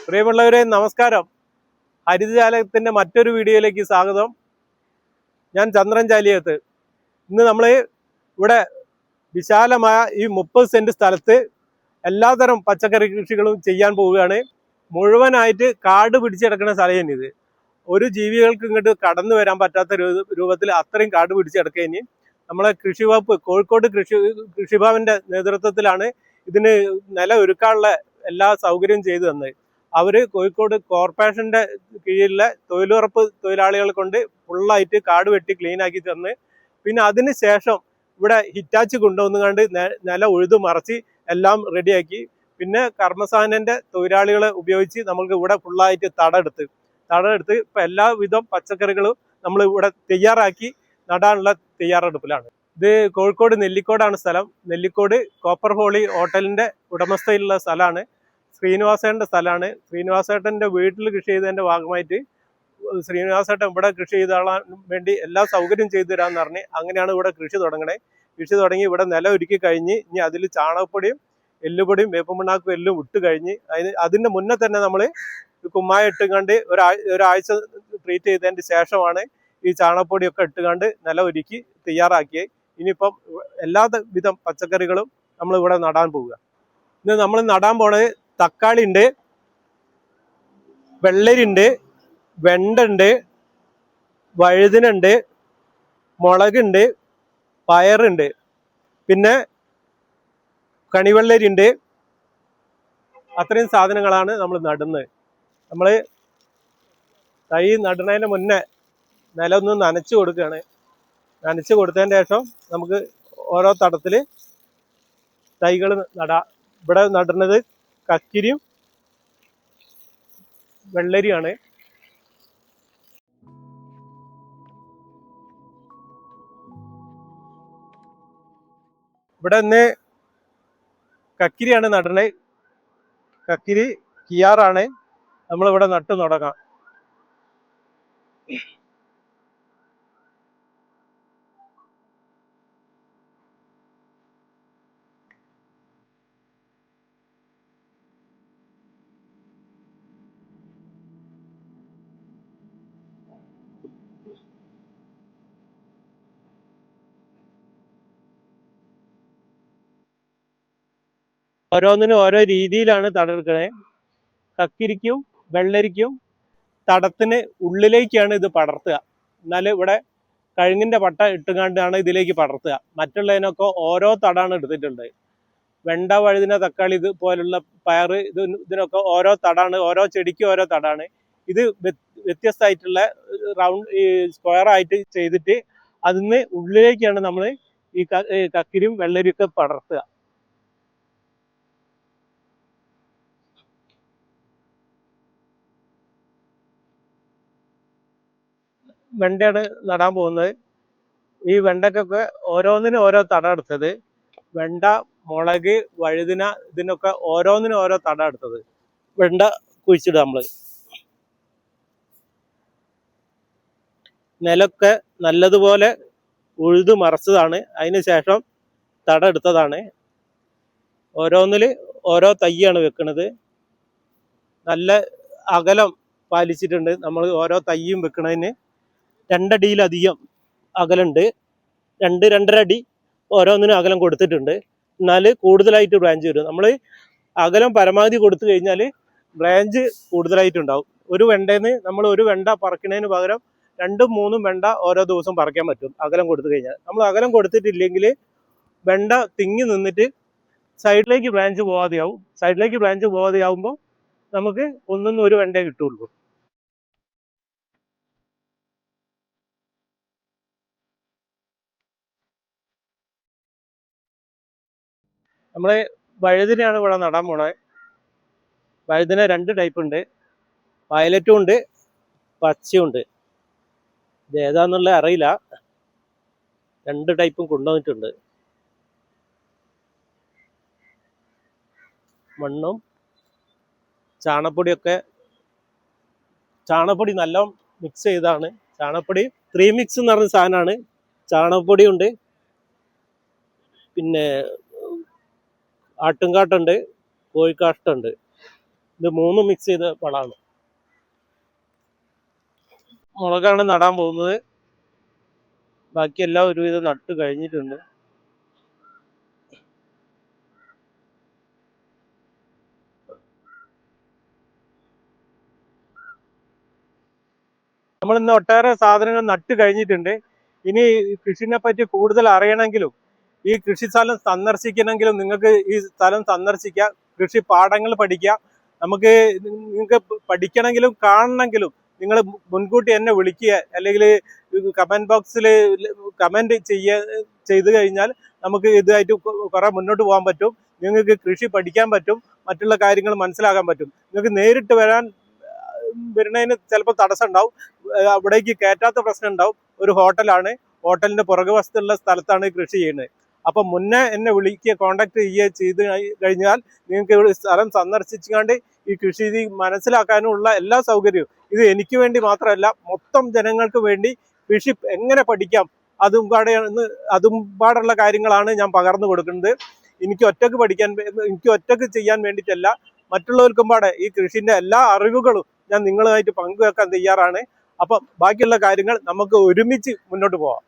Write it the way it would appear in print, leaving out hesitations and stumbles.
പ്രിയമുള്ളവരെ നമസ്കാരം. ഹരിതജാലകത്തിന്റെ മറ്റൊരു വീഡിയോയിലേക്ക് സ്വാഗതം. ഞാൻ ചന്ദ്രൻ ചാലിയത്ത്. ഇന്ന് നമ്മൾ ഇവിടെ വിശാലമായ ഈ 30 സെന്റ് സ്ഥലത്ത് എല്ലാതരം പച്ചക്കറി കൃഷികളും ചെയ്യാൻ പോവുകയാണ്. മുഴുവനായിട്ട് കാട് പിടിച്ചെടുക്കുന്ന സ്ഥലം ഇത്. ഒരു ജീവികൾക്ക് ഇങ്ങോട്ട് കടന്നു വരാൻ പറ്റാത്ത രൂപത്തിൽ അത്രയും കാട് പിടിച്ചെടുക്കുകയും നമ്മളെ കൃഷി വകുപ്പ് കോഴിക്കോട് കൃഷിഭവന്റെ നേതൃത്വത്തിലാണ് ഇതിന് നില ഒരുക്കാനുള്ള എല്ലാ സൗകര്യവും ചെയ്തു തന്നത്. അവർ കോഴിക്കോട് കോർപ്പറേഷന്റെ കീഴിലെ തൊഴിലുറപ്പ് തൊഴിലാളികളെ കൊണ്ട് ഫുള്ളായിട്ട് കാട് വെട്ടി ക്ലീൻ ആക്കി തന്ന്, പിന്നെ അതിന് ശേഷം ഇവിടെ ഹിറ്റാച്ച് കൊണ്ടുവന്നുകൊണ്ട് നില ഉഴുതു മറച്ച് എല്ലാം റെഡിയാക്കി. പിന്നെ കർമ്മസാധനന്റെ തൊഴിലാളികളെ ഉപയോഗിച്ച് നമുക്ക് ഇവിടെ ഫുള്ളായിട്ട് തടമെടുത്ത് ഇപ്പൊ എല്ലാവിധം പച്ചക്കറികളും നമ്മൾ ഇവിടെ തയ്യാറാക്കി നടാനുള്ള തയ്യാറെടുപ്പിലാണ്. ഇത് കോഴിക്കോട് നെല്ലിക്കോടാണ് സ്ഥലം. നെല്ലിക്കോട് കോപ്പർ ഹോളി ഹോട്ടലിന്റെ ഉടമസ്ഥയിലുള്ള സ്ഥലമാണ്. ശ്രീനിവാസേട്ടൻ്റെ സ്ഥലമാണ്. ശ്രീനിവാസേട്ടൻ്റെ വീട്ടിൽ കൃഷി ചെയ്തതിൻ്റെ ഭാഗമായിട്ട് ശ്രീനിവാസേട്ടൻ ഇവിടെ കൃഷി ചെയ്താൻ വേണ്ടി എല്ലാ സൗകര്യം ചെയ്തു തരാമെന്ന് പറഞ്ഞ് അങ്ങനെയാണ് ഇവിടെ കൃഷി തുടങ്ങണേ. കൃഷി തുടങ്ങി ഇവിടെ നില ഒരുക്കി കഴിഞ്ഞ് ഇനി അതിൽ ചാണകപ്പൊടിയും എല്ലുപൊടിയും വേപ്പമണ്ണാക്കും എല്ലാം ഇട്ട് കഴിഞ്ഞ് അതിൻ്റെ മുന്നേ തന്നെ നമ്മൾ കുമ്മായ ഇട്ടുകൊണ്ട് ഒരാഴ്ച ട്രീറ്റ് ചെയ്തതിൻ്റെ ശേഷമാണ് ഈ ചാണകപ്പൊടിയൊക്കെ ഇട്ടുകൊണ്ട് നില ഒരുക്കി തയ്യാറാക്കിയത്. ഇനിയിപ്പം എല്ലാ വിധം പച്ചക്കറികളും നമ്മൾ ഇവിടെ നടാൻ പോവുക. ഇന്ന് നമ്മൾ നടാൻ പോണത് തക്കാളി ഉണ്ട്, വെള്ളരിണ്ട്, വെണ്ടുണ്ട്, വഴുതിനുണ്ട്, മുളകുണ്ട്, പയറുണ്ട്, പിന്നെ കണിവെള്ളരിണ്ട്. അത്രയും സാധനങ്ങളാണ് നമ്മൾ നടുന്നത്. നമ്മൾ തൈ നടുന്നതിന് മുന്നേ നിലമൊന്ന് നനച്ചു കൊടുക്കുകയാണ്. നനച്ചു കൊടുത്തതിന് ശേഷം നമുക്ക് ഓരോ തടത്തിൽ തൈകൾ നടാം. ഇവിടെ നടുന്നത് കക്കിരിയും വെള്ളരിയാണ്. ഇവിടെ ഇന്ന് കക്കിരിയാണ് നടണേ. കക്കിരി കിയാറാണ്. നമ്മളിവിടെ നട്ടു തുടങ്ങാം. ഓരോന്നിനും ഓരോ രീതിയിലാണ് തടെടുക്കണേ. കക്കിരിക്കും വെള്ളരിക്കും തടത്തിന് ഉള്ളിലേക്കാണ് ഇത് പടർത്തുക. എന്നാൽ ഇവിടെ കഴുങ്ങിന്റെ പട്ട ഇട്ടുകൊണ്ടാണ് ഇതിലേക്ക് പടർത്തുക. മറ്റുള്ളതിനൊക്കെ ഓരോ തടാണ് എടുത്തിട്ടുണ്ട്. വെണ്ട, വഴുതിന, തക്കാളി ഇത് പോലുള്ള പയർ ഇതിനൊക്കെ ഓരോ തടാണ്. ഓരോ ചെടിക്കും ഓരോ തടാണ്. ഇത് വ്യത്യസ്തമായിട്ടുള്ള റൗണ്ട് സ്ക്വയർ ആയിട്ട് ചെയ്തിട്ട് അതിന് ഉള്ളിലേക്കാണ് നമ്മൾ ഈ കക്കിരിയും വെള്ളരിയും ഒക്കെ പടർത്തുക. വെണ്ടയാണ് നടാൻ പോകുന്നത്. ഈ വെണ്ടക്കൊക്കെ ഓരോന്നിനും ഓരോ തടം എടുത്തത്. വെണ്ട, മുളക്, വഴുതിന ഇതിനൊക്കെ ഓരോന്നിനും ഓരോ തടം എടുത്തത്. വെണ്ട കുഴിച്ചിടുക. നമ്മൾ നിലൊക്കെ നല്ലതുപോലെ ഉഴുതു മറച്ചതാണ്. അതിന് ശേഷം തടം എടുത്തതാണ്. ഓരോന്നിൽ ഓരോ തൈയാണ് വെക്കുന്നത്. നല്ല അകലം പാലിച്ചിട്ടുണ്ട്. നമ്മൾ ഓരോ തൈയും വെക്കുന്നതിന് 2 അടിയിലധികം അകലുണ്ട്. 2-2.5 അടി ഓരോന്നിനും അകലം കൊടുത്തിട്ടുണ്ട്. എന്നാൽ കൂടുതലായിട്ട് ബ്രാഞ്ച് വരും. നമ്മൾ അകലം പരമാവധി കൊടുത്തു കഴിഞ്ഞാൽ ബ്രാഞ്ച് കൂടുതലായിട്ടുണ്ടാവും. ഒരു വെണ്ടേന്ന് നമ്മൾ ഒരു വെണ്ട പറിക്കുന്നതിന് പകരം 2-3 വെണ്ട ഓരോ ദിവസം പറിക്കാൻ പറ്റും അകലം കൊടുത്തു കഴിഞ്ഞാൽ. നമ്മൾ അകലം കൊടുത്തിട്ടില്ലെങ്കിൽ വെണ്ട തിങ്ങി നിന്നിട്ട് സൈഡിലേക്ക് ബ്രാഞ്ച് പോകാതെയാവും. സൈഡിലേക്ക് ബ്രാഞ്ച് പോകാതെയാവുമ്പോൾ നമുക്ക് ഒന്നൊന്നും ഒരു വെണ്ടേ കിട്ടുള്ളൂ. നമ്മൾ വഴുതിനയാണ് ഇവിടെ നടാൻ പോണത്. വഴുതിന 2 ടൈപ്പ് ഉണ്ട്. വയലറ്റും ഉണ്ട്, പച്ചയും ഉണ്ട്. ഇത് ഏതാന്നുള്ള അറിയില്ല. 2 ടൈപ്പും കൊണ്ടുവന്നിട്ടുണ്ട്. മണ്ണും ചാണകപ്പൊടി നല്ല മിക്സ് ചെയ്താണ്. ചാണകപ്പൊടി 3 മിക്സ് എന്ന് പറഞ്ഞ സാധനമാണ്. ചാണകപ്പൊടി ഉണ്ട്, പിന്നെ ആട്ടുംകാട്ടുണ്ട്, കോഴിക്കാട്ടുണ്ട്. ഇത് മൂന്നും മിക്സ് ചെയ്ത വളമാണ്. മുളകാണ് നടാൻ പോകുന്നത്. ബാക്കിയെല്ലാം ഒരുവിധം നട്ട് കഴിഞ്ഞിട്ടുണ്ട്. നമ്മൾ ഇന്ന് ഒട്ടേറെ സാധനങ്ങൾ നട്ട് കഴിഞ്ഞിട്ടുണ്ട്. ഇനി കൃഷിനെ പറ്റി കൂടുതൽ അറിയണമെങ്കിലും ഈ കൃഷി സ്ഥലം സന്ദർശിക്കണമെങ്കിലും നിങ്ങൾക്ക് ഈ സ്ഥലം സന്ദർശിക്കാം, കൃഷി പാഠങ്ങൾ പഠിക്കാം. നിങ്ങൾക്ക് പഠിക്കണമെങ്കിലും കാണണമെങ്കിലും നിങ്ങൾ മുൻകൂട്ടി എന്നെ വിളിക്കുക, അല്ലെങ്കിൽ കമന്റ് ബോക്സിൽ കമന്റ് ചെയ്ത് കഴിഞ്ഞാൽ നമുക്ക് ഇതായിട്ട് കുറെ മുന്നോട്ട് പോകാൻ പറ്റും. നിങ്ങൾക്ക് കൃഷി പഠിക്കാൻ പറ്റും, മറ്റുള്ള കാര്യങ്ങൾ മനസ്സിലാക്കാൻ പറ്റും. നിങ്ങൾക്ക് നേരിട്ട് വരുന്നതിന് ചിലപ്പോൾ തടസ്സം ഉണ്ടാവും, അവിടേക്ക് കയറ്റാത്ത പ്രശ്നം ഉണ്ടാവും. ഒരു ഹോട്ടലാണ്, ഹോട്ടലിന്റെ പുറകുവശത്തുള്ള സ്ഥലത്താണ് കൃഷി ചെയ്യുന്നത്. അപ്പൊ മുന്നേ എന്നെ വിളിക്കുക, കോണ്ടാക്ട് ചെയ്ത് കഴിഞ്ഞാൽ നിങ്ങൾക്ക് സ്ഥലം സന്ദർശിച്ചുകൊണ്ട് ഈ കൃഷി രീതി മനസ്സിലാക്കാനുള്ള എല്ലാ സൗകര്യവും, ഇത് എനിക്ക് വേണ്ടി മാത്രമല്ല മൊത്തം ജനങ്ങൾക്ക് വേണ്ടി കൃഷി എങ്ങനെ പഠിക്കാം അതും പാടുള്ള കാര്യങ്ങളാണ് ഞാൻ പകർന്നു കൊടുക്കുന്നത്. എനിക്ക് ഒറ്റക്ക് ചെയ്യാൻ വേണ്ടിയിട്ടല്ല, മറ്റുള്ളവർക്കും പാടെ ഈ കൃഷിന്റെ എല്ലാ അറിവുകളും ഞാൻ നിങ്ങളുമായിട്ട് പങ്കുവെക്കാൻ തയ്യാറാണ്. അപ്പം ബാക്കിയുള്ള കാര്യങ്ങൾ നമുക്ക് ഒരുമിച്ച് മുന്നോട്ട് പോവാം.